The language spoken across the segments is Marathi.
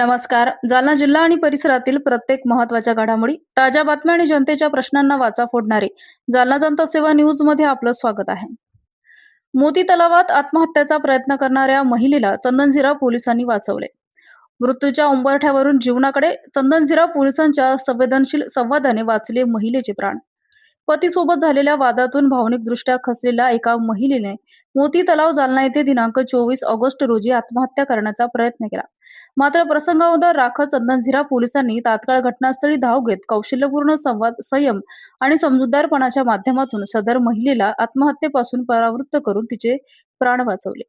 नमस्कार. जालना जिल्हा आणि परिसरातील प्रत्येक महत्त्वाच्या घडामोडी, ताज्या बातम्या आणि जनतेच्या प्रश्नांना वाचा फोडणारे जालना जनता सेवा न्यूज मध्ये आपलं स्वागत आहे. मोती तलावात आत्महत्याचा प्रयत्न करणाऱ्या महिलेला चंदनझिरा पोलिसांनी वाचवले. मृत्यूच्या उंबरठ्यावरून जीवनाकडे चंदनझिरा पोलिसांच्या संवेदनशील संवादाने वाचले महिलेचे प्राण. पतीसोबत झालेल्या वादातून भावनिकदृष्ट्या खचलेल्या एका महिलेने मोती तलाव जालना येथे दिनांक 24 ऑगस्ट रोजी आत्महत्या करण्याचा प्रयत्न केला. मात्र प्रसंगावधान राखत चंदनझिरा पोलिसांनी तात्काळ घटनास्थळी धाव घेत कौशल्यपूर्ण संवाद, संयम आणि समजूतदारपणाच्या माध्यमातून सदर महिलेला आत्महत्येपासून परावृत्त करून तिचे प्राण वाचवले.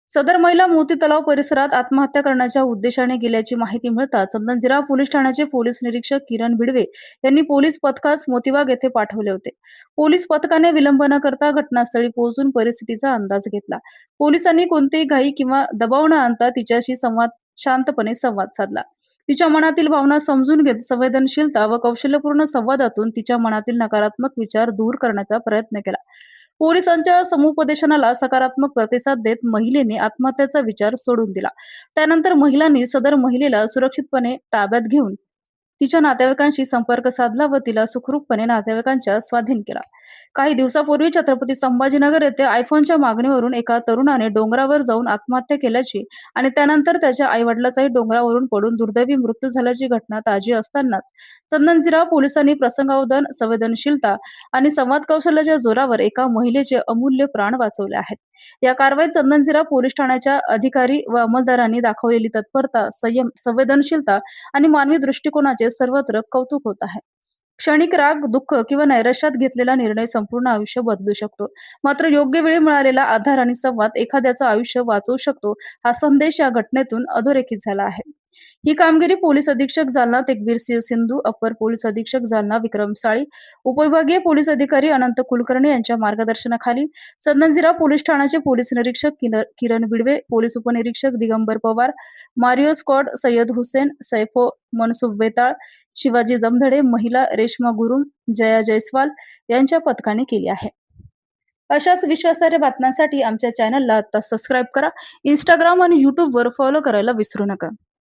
सदर महिला मोती तलाव परिसरात आत्महत्या करण्याच्या उद्देशाने गेल्याची माहिती मिळताच चंदनझिरा पोलीस ठाण्याचे पोलीस निरीक्षक किरण भिडवे यांनी पोलीस पथकास मोतीबाग येथे पाठवले होते. पोलीस पथकाने विलंब न करता घटनास्थळी पोहोचून परिस्थितीचा अंदाज घेतला. पोलिसांनी कोणतीही घाई किंवा दबाव न आणता तिच्याशी शांतपणे संवाद साधला. तिच्या मनातील भावना समजून घेत संवेदनशीलता व कौशल्यपूर्ण संवादातून तिच्या मनातील नकारात्मक विचार दूर करण्याचा प्रयत्न केला. पोलिसांच्या समुपदेशनाला सकारात्मक प्रतिसाद देत महिलेने आत्महत्येचा विचार सोडून दिला. त्यानंतर महिलांनी सदर महिलेला सुरक्षितपणे ताब्यात घेऊन तिच्या नातेवाईकांशी संपर्क साधला व तिला सुखरूपपणे नातेवाईकांच्या स्वाधीन केला. काही दिवसापूर्वी छत्रपती संभाजीनगर येथे आयफोनच्या मागणीवरून एका तरुणाने डोंगरावर जाऊन आत्महत्या केल्याची आणि त्यानंतर त्याच्या आईवडिलाचाही डोंगरावरून पडून दुर्दैवी मृत्यू झाल्याची घटना ताजी असतानाच चंदनझिरा पोलिसांनी प्रसंगावधान, संवेदनशीलता आणि संवाद कौशल्याच्या जोरावर एका महिलेचे अमूल्य प्राण वाचवले आहेत. या कारवाईत चंदनझिरा पोलीस ठाण्याच्या अधिकारी व अंमलदारांनी दाखवलेली तत्परता, संयम, संवेदनशीलता आणि मानवी दृष्टिकोनाचे सर्वत्र कौतुक होत आहे. क्षणिक राग, दुःख किंवा नैराश्यात घेतलेला निर्णय संपूर्ण आयुष्य बदलू शकतो. मात्र योग्य वेळी मिळालेला आधार आणि संवाद एखाद्याचं आयुष्य वाचवू शकतो, हा संदेश या घटनेतून अधोरेखित झाला आहे. ही कामगिरी पोलीस अधीक्षक जालना तेगवीर सिंह सिंधू, अपर पोलीस अधीक्षक जालना विक्रम साळी, उपविभागीय पोलीस अधिकारी अनंत कुलकर्णी यांच्या मार्गदर्शनाखाली चंदनझिरा पोलीस ठाण्याचे पोलीस निरीक्षक किरण भिडवे, पोलीस उपनिरीक्षक दिगंबर पवार, मारियो स्क्वॉड सय्यद हुसेन, सैफो मनसुफ बेताळ, शिवाजी दमधडे, महिला रेश्मा गुरुम, जया जयस्वाल यांच्या पथकाने केली आहे. अशाच विश्वासार्ह बातम्यांसाठी आमच्या चॅनलला आता सबस्क्राईब करा. इंस्टाग्राम आणि YouTube वर फॉलो करायला विसरू नका.